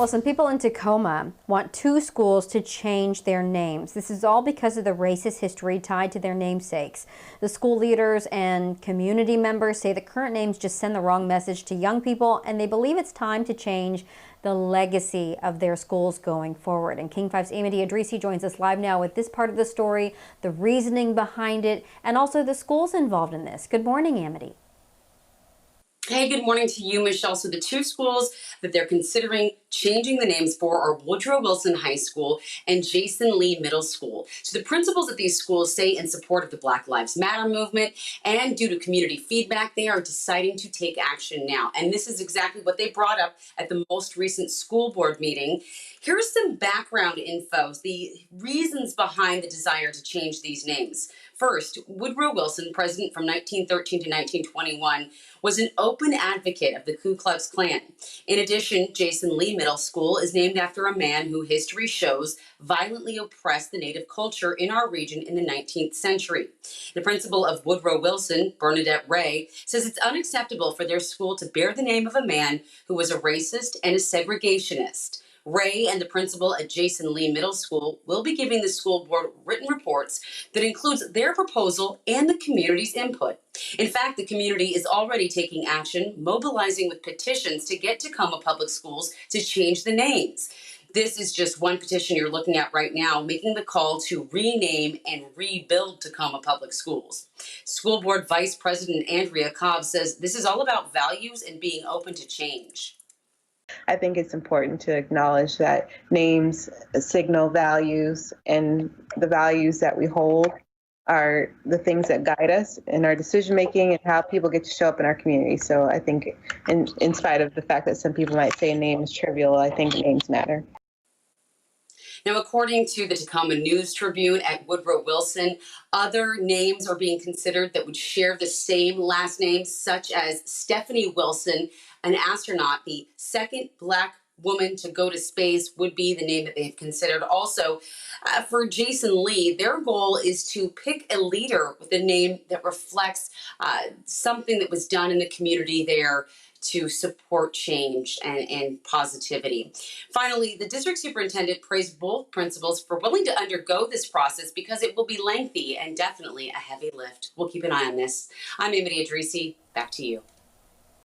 Well, some people in Tacoma want two schools to change their names. This is all because of the racist history tied to their namesakes. The school leaders and community members say the current names just send the wrong message to young people, and they believe it's time to change the legacy of their schools going forward. And King 5's Amity Idrisi joins us live now with this part of the story, the reasoning behind it, and also the schools involved in this. Good morning, Amity. Hey, good morning to you, Michelle. So the two schools that they're considering changing the names for are Woodrow Wilson High School and Jason Lee Middle School. So the principals at these schools say in support of the Black Lives Matter movement and due to community feedback, they are deciding to take action now. And this is exactly what they brought up at the most recent school board meeting. Here's some background info, the reasons behind the desire to change these names. First, Woodrow Wilson, president from 1913 to 1921, was an open advocate of the Ku Klux Klan. In addition, Jason Lee Middle School is named after a man who history shows violently oppressed the Native culture in our region in the 19th century. The principal of Woodrow Wilson, Bernadette Ray, says it's unacceptable for their school to bear the name of a man who was a racist and a segregationist. Ray and the principal at Jason Lee Middle School will be giving the school board written reports that includes their proposal and the community's input. In fact, the community is already taking action, mobilizing with petitions to get Tacoma Public Schools to change the names. This is just one petition you're looking at right now, making the call to rename and rebuild Tacoma Public Schools. School Board Vice President Andrea Cobb says this is all about values and being open to change. I think it's important to acknowledge that names signal values, and the values that we hold are the things that guide us in our decision making and how people get to show up in our community. So I think in spite of the fact that some people might say a name is trivial, I think names matter. Now, according to the Tacoma News Tribune at Woodrow Wilson, other names are being considered that would share the same last name, such as Stephanie Wilson, an astronaut, the second Black woman to go to space would be the name that they've considered. Also, for Jason Lee, their goal is to pick a leader with a name that reflects something that was done in the community there to support change and positivity. Finally, the district superintendent praised both principals for willing to undergo this process because it will be lengthy and definitely a heavy lift. We'll keep an eye on this. I'm Amity Idrisi. Back to you.